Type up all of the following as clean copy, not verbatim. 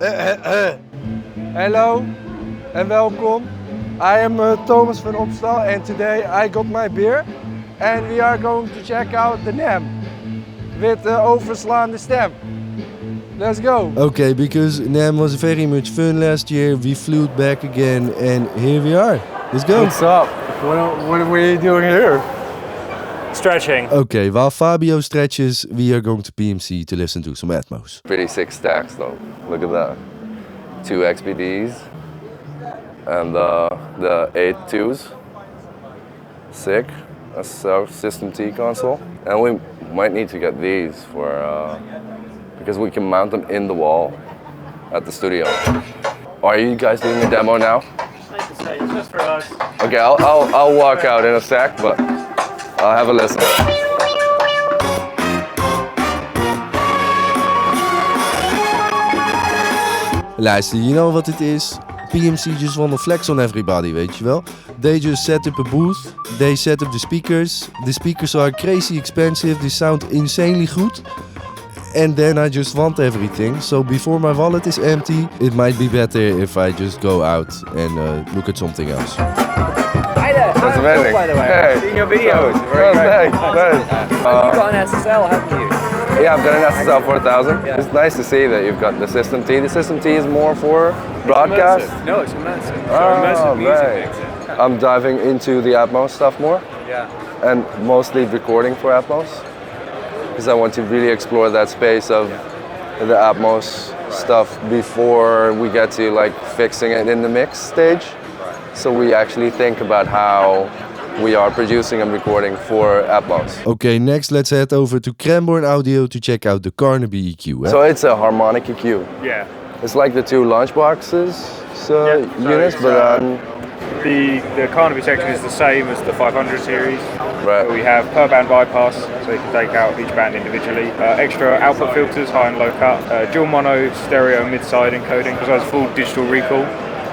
Hello and welcome. I am Thomas van Opstal and today I got my beer and we are going to check out the NAMM with the overslaande stem. Let's go. Okay, because NAMM was very much fun last year, we flew back again and here we are. Let's go. What's up? What are we doing here? Stretching. Okay, while Fabio stretches, we are going to PMC to listen to some Atmos. Pretty sick stacks though. Look at that. 2 XPDs and the 8 2s. Sick. That's our System T console. And we might need to get these for because we can mount them in the wall at the studio. Are you guys doing a demo now? It's just for us. Okay, I'll walk out in a sec, but I'll have a listen. Luister, you know what it is? PMC just wanna flex on everybody, weet je wel? They just set up a booth, they set up the speakers are crazy expensive, they sound insanely good. And then I just want everything, so before my wallet is empty, it might be better if I just go out and look at something else. Hi there. That's amazing. By the way, Hey. I've seen your videos. Oh, thanks. You've got an SSL, haven't you? Yeah, I've got an SSL 4000. Yeah. It's nice to see that you've got the System T. The System T is more for broadcast. Immersive. No, it's immersive. So Oh, immersive music right. mixing. I'm diving into the Atmos stuff more, Yeah. and mostly recording for Atmos, because I want to really explore that space of the Atmos stuff before we get to like fixing it in the mix stage. So we actually think about how we are producing and recording for Atmos. Okay, next let's head over to Cranborne Audio to check out the Carnaby EQ. So it's a harmonic EQ. Yeah. It's like the 2 launch boxes units, but the Carnaby section is the same as the 500 series. right. So we have per band bypass, so you can take out each band individually. Extra output filters, high and low cut. Dual mono, stereo, mid-side encoding, as well as full digital recall.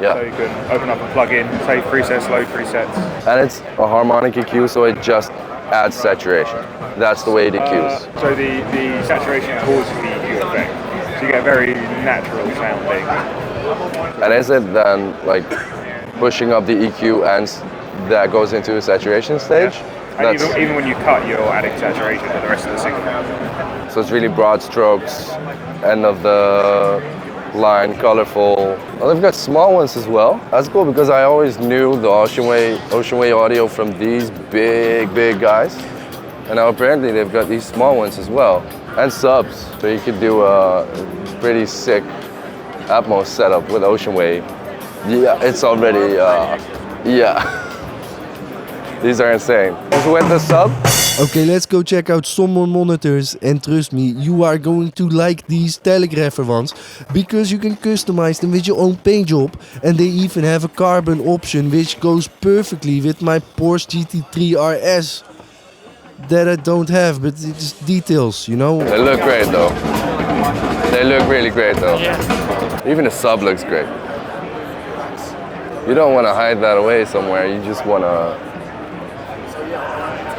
Yeah. So you can open up and plug in, save presets, load presets. And it's a harmonic EQ, so it just adds saturation. That's the way it EQs. So the saturation causes the EQ effect. So you get a very natural sounding. And is it then like pushing up the EQ and that goes into a saturation stage? And even when you cut, you're adding saturation to the rest of the signal. So it's really broad strokes, end of the line, colorful. Well, they've got small ones as well. That's cool because I always knew the Ocean Way audio from these big guys. And now apparently they've got these small ones as well. And subs, so you could do a pretty sick Atmos setup with Ocean Way. Yeah, it's already, yeah. These are insane. Also with the sub. Okay, let's go check out some more monitors, and trust me, you are going to like these Telegrapher ones because you can customize them with your own paint job, and they even have a carbon option which goes perfectly with my Porsche GT3 RS that I don't have, but it's details, you know? They look great though. They look really great though. Yeah. Even the sub looks great. You don't want to hide that away somewhere, you just want to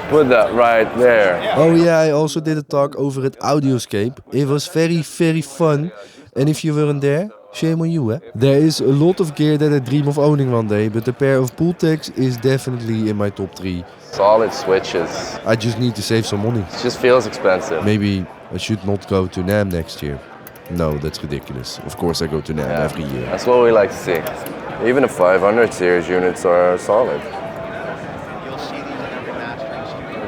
put that right there. Oh yeah, I also did a talk over at AudioScape. It was very fun. And if you weren't there, shame on you, eh? There is a lot of gear that I dream of owning one day, but a pair of Pultecs is definitely in my top 3. Solid switches. I just need to save some money. It just feels expensive. Maybe I should not go to NAMM next year. No, that's ridiculous. Of course I go to NAMM every year. That's what we like to see. Even the 500 series units are solid.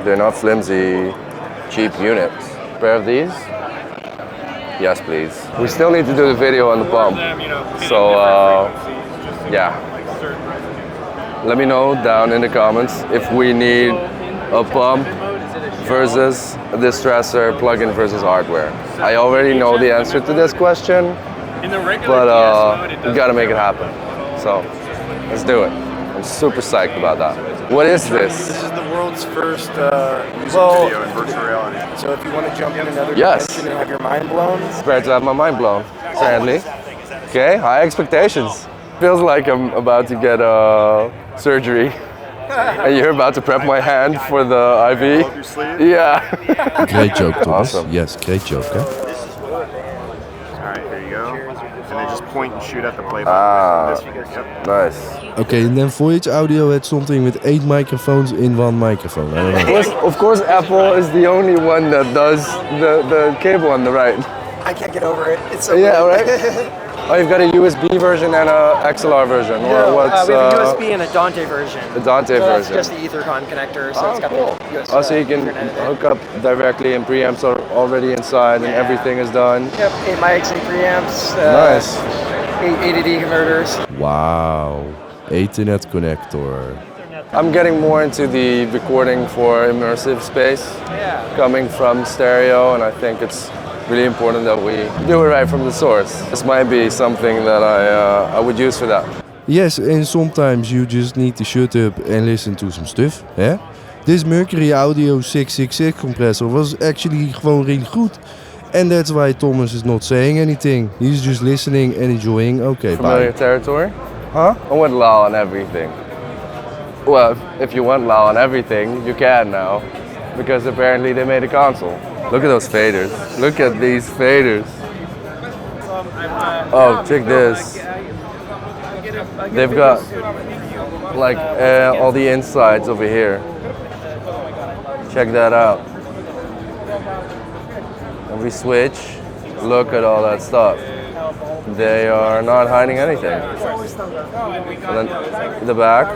They're not flimsy, cheap units. A pair of these? Yes, please. We still need to do the video on the pump. So, yeah. Let me know down in the comments if we need a pump versus a distressor, plug-in versus hardware. I already know the answer to this question, but we gotta make it happen. So, let's do it. I'm super psyched about that. What is this? This is the world's first music video in virtual reality. So if you want to jump in another dimension and have your mind blown. Prepared to have my mind blown, apparently. Okay, high expectations. Feels like I'm about to get surgery. And you're about to prep my hand for the IV. Yeah. Great joke, Thomas. Awesome. Yes, great joke, huh? Alright, here you go. And then just point and shoot at the play button. This figure, yep. Nice. Okay, and then Voyage Audio had something with 8 microphones in one microphone. I don't know. Of course, Apple is the only one that does the cable on the right. I can't get over it. It's so Yeah, weird. right? Oh, you've got a USB version and a XLR version, or No, what's we have a USB and a Dante version. the Dante So that's version? just the Ethercon connector, so it's got cool. the USB. Oh, so you can hook up directly and preamps are already inside and Yeah. everything is done. Yep, 8 mics, 8 preamps. Nice. 8 ADD converters. Wow. Ethernet connector. I'm getting more into the recording for immersive space, coming from stereo, and I think it's really important that we do it right from the source. This might be something that I would use for that. Yes, and sometimes you just need to shut up and listen to some stuff. Eh? This Mercury Audio 666 compressor was actually gewoon really good. And that's why Thomas is not saying anything. He's just listening and enjoying. Okay, Familiar bye. territory? Huh? I want LAAL on everything. Well, if you want LAAL on everything, you can now, because apparently they made a console. Look at those faders. Look at these faders. Oh, check this. They've got like all the insides over here. Check that out. And we switch. Look at all that stuff. They are not hiding anything. And then in the back,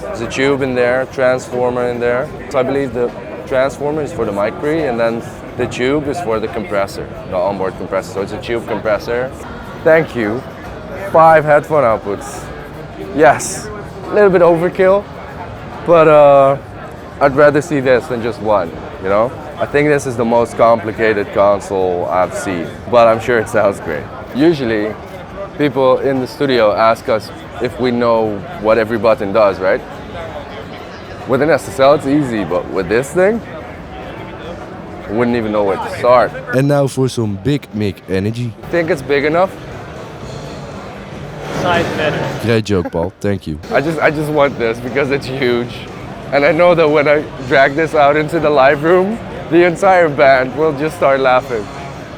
there's a tube in there, transformer in there. So I believe the transformer is for the mic pre, and then the tube is for the compressor, the onboard compressor. So it's a tube compressor. Thank you. 5 headphone outputs. Yes, a little bit overkill, but I'd rather see this than just one, you know? I think this is the most complicated console I've seen, but I'm sure it sounds great. Usually, people in the studio ask us if we know what every button does, right? With an SSL, it's easy, but with this thing, I wouldn't even know where to start. And now for some big mic energy. Think it's big enough? Great joke, Paul. Thank you. I just want this because it's huge. And I know that when I drag this out into the live room, the entire band will just start laughing.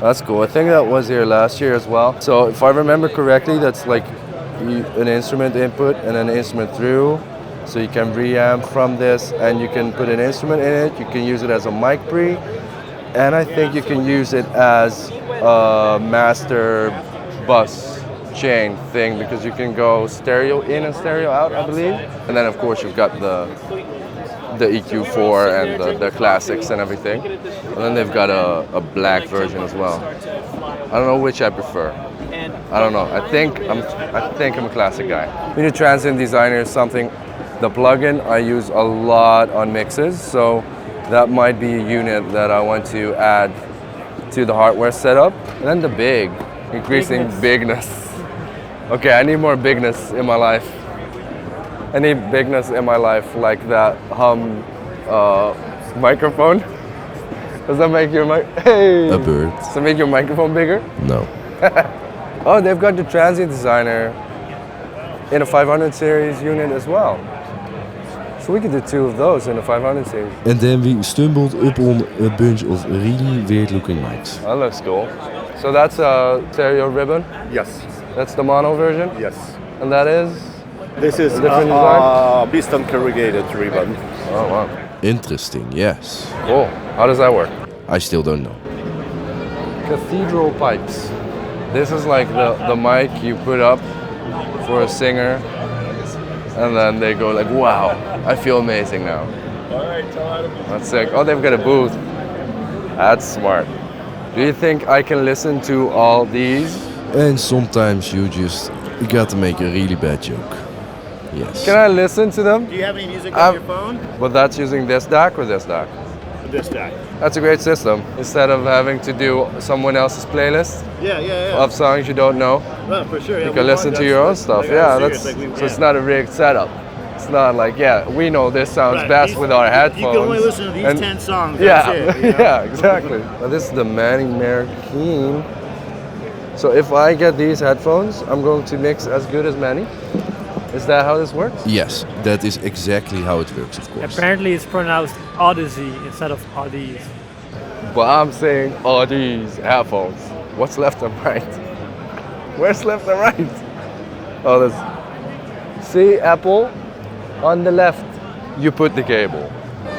That's cool. I think that was here last year as well. So if I remember correctly, that's like an instrument input and an instrument through. So you can reamp from this and you can put an instrument in it. You can use it as a mic pre. And I think you can use it as a master bus chain thing because you can go stereo in and stereo out, I believe. And then of course you've got the EQ4 and the classics and everything. And then they've got a black version as well. I don't know which I prefer. I don't know. I think I'm a classic guy. Media Transient Designer is something. The plugin I use a lot on mixes, so that might be a unit that I want to add to the hardware setup. And then the big, increasing bigness. Okay, I need more bigness in my life. I need bigness in my life, like that hum microphone. Does that make your mic? Hey. A bird. Does that make your microphone bigger? No. Oh, they've got the Transient Designer in a 500 series unit as well. So we could do 2 of those in a 500 series. And then we stumbled upon a bunch of really weird looking mics. That looks cool. So that's a stereo ribbon? Yes. That's the mono version? Yes. And that is? This is different piston corrugated ribbon. Oh wow. Interesting, yes. Cool. How does that work? I still don't know. Cathedral Pipes. This is like the mic you put up for a singer, and then they go like, wow, I feel amazing now. That's sick. Oh, they've got a booth. That's smart. Do you think I can listen to all these? And sometimes you just got to make a really bad joke. Yes. Can I listen to them? Do you have any music on your phone? But that's using this DAC or this DAC? This DAC. That's a great system. Instead of having to do someone else's playlist Yeah. of songs you don't know, Well, for sure. you can listen to your own stuff. Yeah, that's so it's not a rigged setup. It's not like, yeah, we know this sounds best with our headphones. You can only listen to these and 10 songs. Yeah, That's it, you know? yeah, exactly. Now this is the Mercury. So if I get these headphones, I'm going to mix as good as Manny. Is that how this works? Yes, that is exactly how it works, of course. Apparently it's pronounced AUDEZE instead of AUDEZE. But I'm saying all these headphones. What's left and right? Where's left and right? Oh, that's... See, Apple, on the left. You put the cable.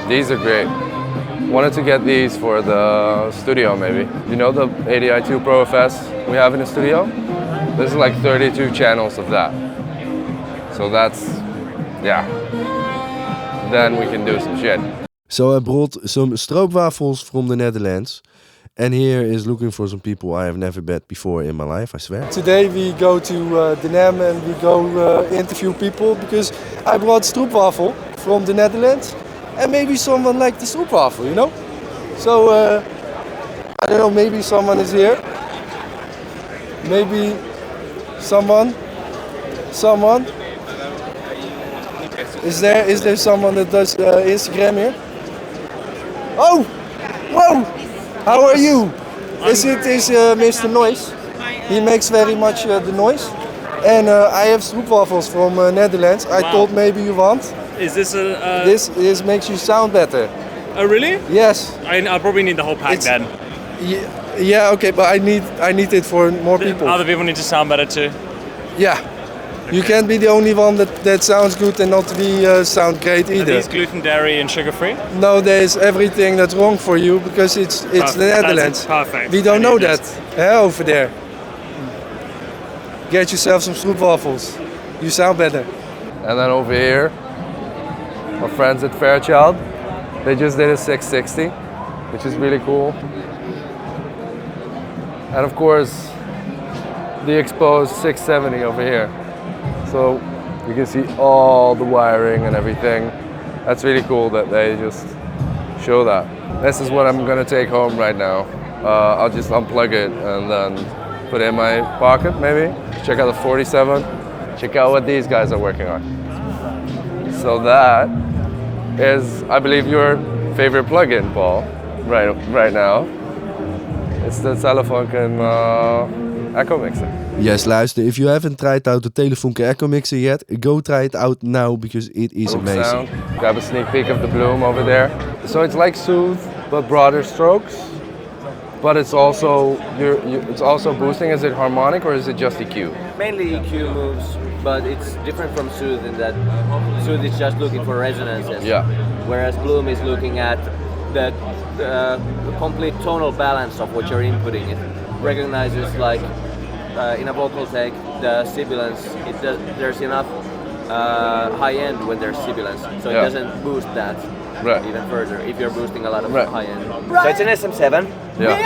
These are great. Wanted to get these for the studio maybe. You know the ADI2 Pro FS we have in the studio? There's like 32 channels of that. So that's, yeah. Then we can do some shit. So I brought some Stroopwafels from the Netherlands. And here is looking for some people I have never met before in my life, I swear. Today we go to the NAMM and we go interview people because I brought Stroopwafel from the Netherlands. And maybe someone liked the Stroopwafel, you know? So, I don't know, maybe someone is here. Maybe someone? Is there someone that does Instagram here? Oh! Whoa! How are you? Is Mr. Noise? He makes very much the noise. And I have Stroopwafels from Netherlands. I thought maybe you want. Is this a... This makes you sound better. Oh really? Yes. I'll probably need the whole pack then. Yeah, okay, but I need it for more people. Other people need to sound better too. Yeah. You can't be the only one that sounds good and not be sound great either. Are these gluten, dairy and sugar free? No, there's everything that's wrong for you because it's the Netherlands. Perfect. We don't know that. Over there. Get yourself some Stroopwafels. You sound better. And then over here, our friends at Fairchild, they just did a 660, which is really cool. And of course, the exposed 670 over here. So you can see all the wiring and everything. That's really cool that they just show that. This is what I'm gonna take home right now. I'll just unplug it and then put it in my pocket maybe. Check out the 47. Check out what these guys are working on. So that is, I believe, your favorite plugin, Paul, right now. It's the Telefunken Echo Mixer. Yes, luister, if you haven't tried out the Telefunken Echo Mixer yet, go try it out now because it is amazing. Sound. Grab a sneak peek of the Bloom over there. So it's like Soothe, but broader strokes. But it's also it's also boosting. Is it harmonic or is it just EQ? Mainly EQ moves, but it's different from Soothe in that Soothe is just looking for resonances. Yeah. Whereas Bloom is looking at the complete tonal balance of what you're inputting. It recognizes, like in a vocal take, the sibilance. There's enough high end when there's sibilance, so it doesn't boost that even further if you're boosting a lot of high end. So it's an SM7. Yeah.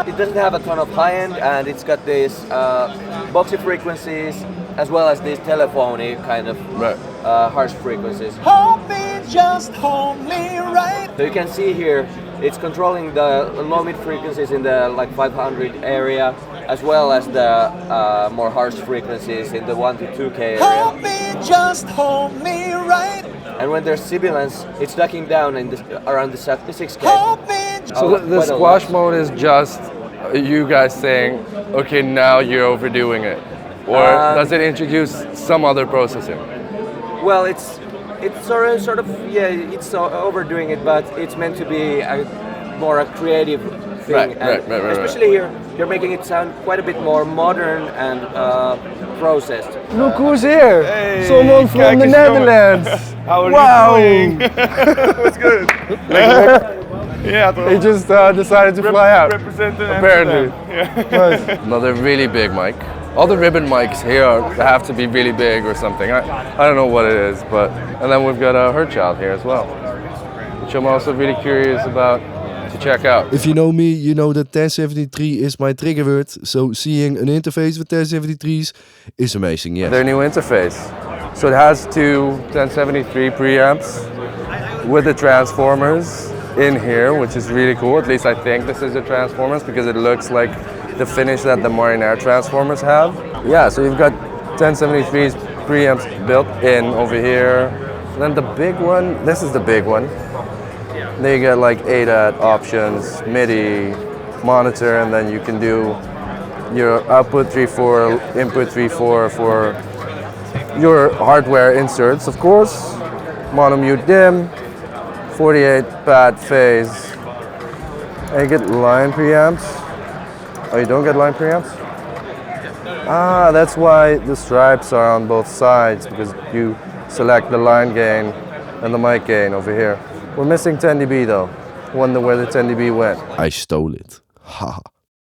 It doesn't have a ton of high end, and it's got these boxy frequencies as well as these telephony kind of harsh frequencies. Just hold me right. So you can see here, it's controlling the low mid frequencies in the like 500 area, as well as the more harsh frequencies in the 1 to 2K area. Just hold me right. And when there's sibilance, it's ducking down in around the 6K. So the squash mode is just you guys saying, okay, now you're overdoing it, or does it introduce some other processing? Well, it's sort of it's overdoing it, but it's meant to be more a creative thing. Right. Especially here, you're making it sound quite a bit more modern and processed. Look who's here! Hey, someone from the Netherlands! How are you doing? What's good? Yeah, He just decided to fly out. Apparently. Yeah. Another really big mic. All the ribbon mics here have to be really big or something. I don't know what it is, but... And then we've got a Fairchild here as well, which I'm also really curious about to check out. If you know me, you know that 1073 is my trigger word, so seeing an interface with 1073s is amazing, yes. Their new interface. So it has two 1073 preamps with the transformers in here, which is really cool. At least I think this is the transformers because it looks like the finish that the Marinair transformers have. Yeah, so you've got 1073's preamps built in over here. And then the big one, this is the big one. Then you get like ADAT options, MIDI, monitor, and then you can do your output 3.4, input 3.4 for your hardware inserts, of course. Mono mute dim, 48 pad phase. And you get line preamps. Oh, you don't get line preamps? Ah, that's why the stripes are on both sides, because you select the line gain and the mic gain over here. We're missing 10 dB though. Wonder where the 10 dB went. I stole it. Haha.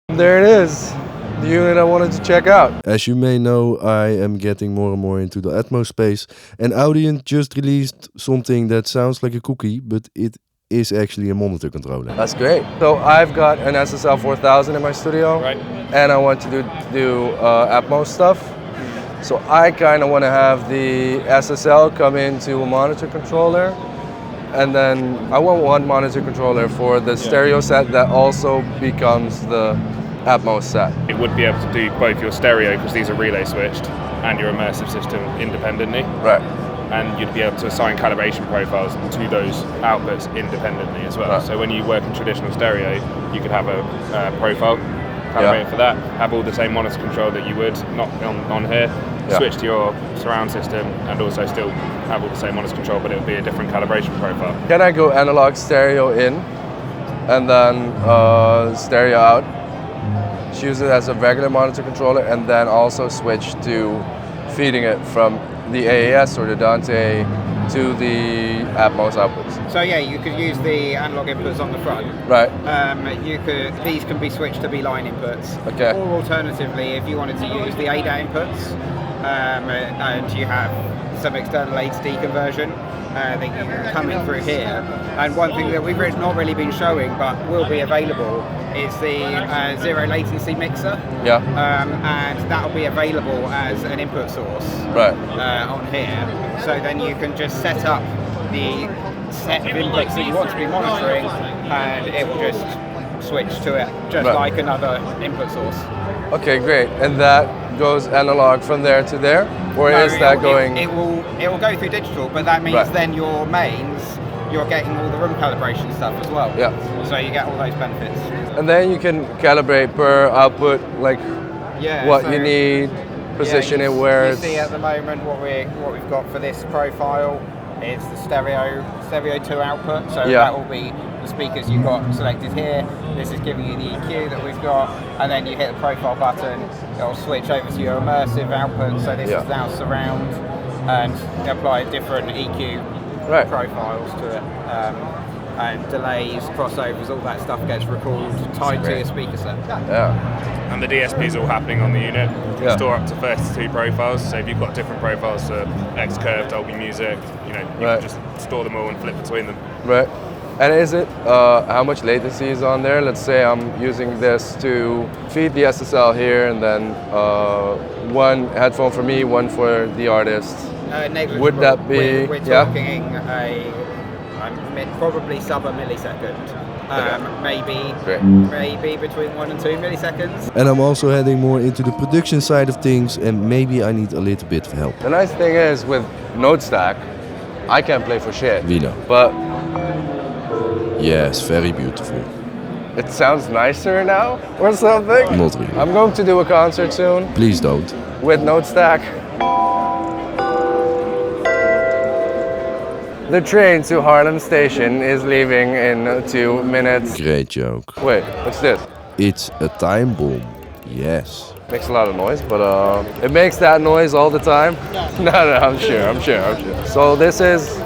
There it is, the unit I wanted to check out. As you may know, I am getting more and more into the Atmos space, and Audient just released something that sounds like a cookie, but it is actually a monitor controller. That's great. So I've got an SSL 4000 in my studio, Right. and I want to do Atmos stuff. So I kind of want to have the SSL come into a monitor controller, and then I want one monitor controller for the stereo set that also becomes the Atmos set. It would be able to do both your stereo, because these are relay switched, and your immersive system independently. Right. And you'd be able to assign calibration profiles to those outputs independently as well. Right. So when you work in traditional stereo, you could have a profile calibrated for that, have all the same monitor control that you would, not on here, switch to your surround system, and also still have all the same monitor control, but it would be a different calibration profile. Can I go analog stereo in, and then stereo out? Just use it as a regular monitor controller, and then also switch to feeding it from the AAS or the Dante to the Atmos outputs. So yeah, you could use the analog inputs on the front. Right. These can be switched to B-line inputs. Okay. Or alternatively, if you wanted to use the ADA inputs, and you have some external A to D conversion, that you can come in through here. And one thing that we've not really been showing, but will be available, is the zero latency mixer. Yeah. And that'll be available as an input source. Right. On here. So then you can just set up the set of inputs that you want to be monitoring, and it will just switch to it, just like another input source. Okay, great. And that goes analog from there to there, or is that going? It will go through digital, but that means then your mains, you're getting all the room calibration stuff as well. Yeah. So you get all those benefits. And then you can calibrate per output, like what you need, position it where you it's. see at the moment what we've got for this profile is the stereo 2 output. So that will be the speakers you've got selected here. This is giving you the EQ that we've got, and then you hit the profile button, it'll switch over to your immersive output. So this is now surround, and apply different EQ profiles to it. And delays, crossovers, all that stuff gets recorded, tied to your speaker set. Yeah. And the DSP is all happening on the unit. You can store up to 32 profiles. So if you've got different profiles for X Curve, Dolby Music, you can just store them all and flip between them. Right. And is it, how much latency is on there? Let's say I'm using this to feed the SSL here, and then one headphone for me, one for the artist. Would that be, we're talking probably sub a millisecond. Maybe between 1 and 2 milliseconds. And I'm also heading more into the production side of things, and maybe I need a little bit of help. The nice thing is with Notestack, I can't play for shit. We know. But yes, very beautiful. It sounds nicer now, or something. Not really. I'm going to do a concert soon. Please don't. With Notestack. The train to Haarlem Station is leaving in 2 minutes. Great joke. Wait, what's this? It's a time bomb. Yes. Makes a lot of noise, but it makes that noise all the time. No, I'm sure. So this is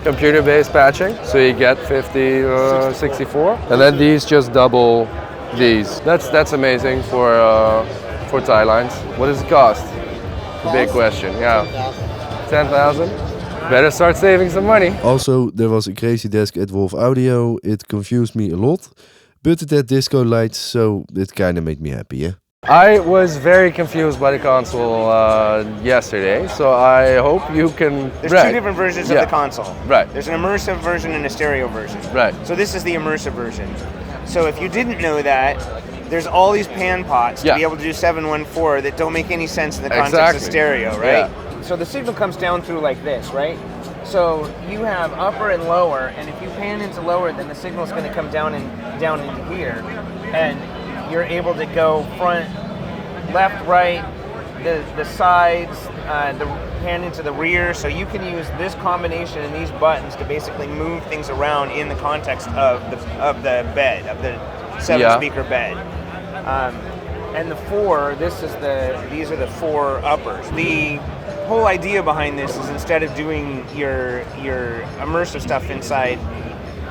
computer-based patching. So you get 50, 64, and then these just double these. That's amazing for tie lines. What does it cost? Big question. Yeah, 10,000. Better start saving some money. Also, there was a crazy desk at Wolff Audio. It confused me a lot, but it had disco lights, so it kind of made me happy, yeah? I was very confused by the console yesterday, so I hope you can... There's two different versions of the console. Right. There's an immersive version and a stereo version. Right. So this is the immersive version. So if you didn't know that, there's all these pan pots to be able to do 714 that don't make any sense in the context of stereo, right? Yeah. So the signal comes down through like this, right? So you have upper and lower, and if you pan into lower, then the signal's going to come down into here, and you're able to go front, left, right, the sides, the pan into the rear. So you can use this combination and these buttons to basically move things around in the context of the bed, of the 7-speaker bed. and the four. These are the four uppers. The whole idea behind this is instead of doing your immersive stuff inside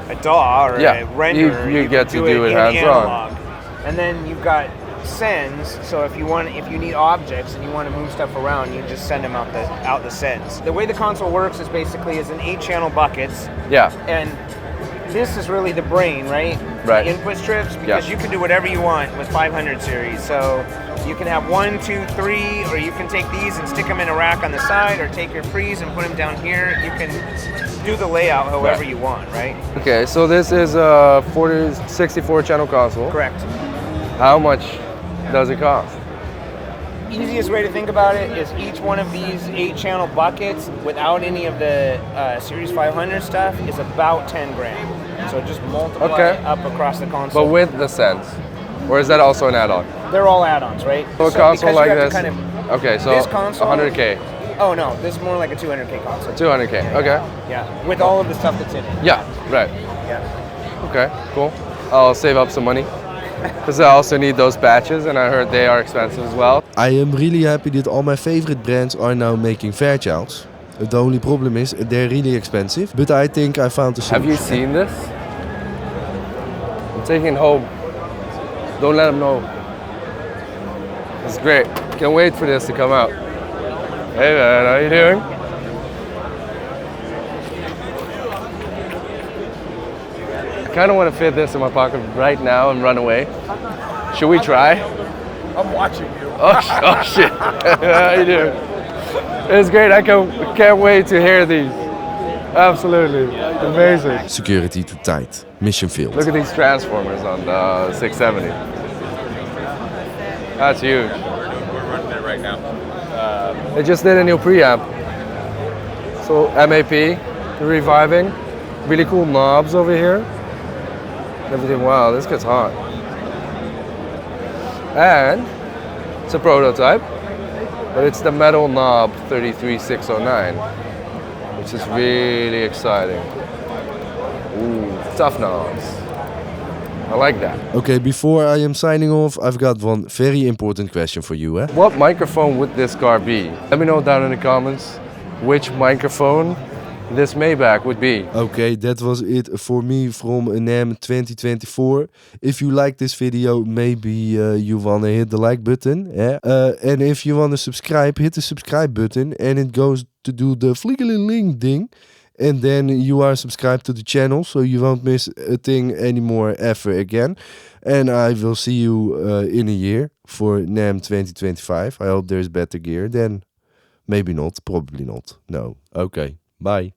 a DAW or a render, you get to do it in hands-on. analog. And then you've got sends. So if you need objects and you want to move stuff around, you just send them out the sends. The way the console works is basically as an 8-channel buckets. Yeah. And this is really the brain, right? Right. The input strips, because you can do whatever you want with 500 series. So you can have 1, 2, 3, or you can take these and stick them in a rack on the side, or take your pre's and put them down here. You can do the layout however you want, right? Okay, so this is a 64 channel console. Correct. How much does it cost? Easiest way to think about it is each one of these 8-channel buckets, without any of the Series 500 stuff, is about 10 grand. So just multiply up across the console. But with the Sense, or is that also an add-on? They're all add-ons, right? So a console like this. Okay, so this console, 100K. Oh no, this is more like a 200K console. 200K. Okay. Yeah, with all of the stuff that's in it. Yeah. Right. Yeah. Okay. Cool. I'll save up some money. Because I also need those patches, and I heard they are expensive as well. I am really happy that all my favorite brands are now making Fairchilds. The only problem is they're really expensive, but I think I found a solution. Have you seen this? I'm taking it home. Don't let them know. It's great. Can't wait for this to come out. Hey man, how you doing? I kind of want to fit this in my pocket right now and run away. Should we try? I'm watching you. Oh shit. How you doing? It's great. I can't wait to hear these. Absolutely. Amazing. Security too tight. Mission failed. Look at these transformers on the 670. That's huge. We're running it right now. They just did a new preamp. So MAP, reviving. Really cool knobs over here. Everything, wow, this gets hot. And it's a prototype, but it's the metal knob 33609, which is really exciting. Ooh, tough knobs. I like that. Okay, before I am signing off, I've got one very important question for you. What microphone would this car be? Let me know down in the comments which microphone this Maag would be. Okay, that was it for me from NAMM 2024. If you like this video, maybe you wanna hit the like button. And if you wanna subscribe, hit the subscribe button and it goes to do the flickeling thing. And then you are subscribed to the channel, so you won't miss a thing anymore ever again. And I will see you in a year for NAMM 2025. I hope there's better gear. Then maybe not, probably not. No. Okay, bye.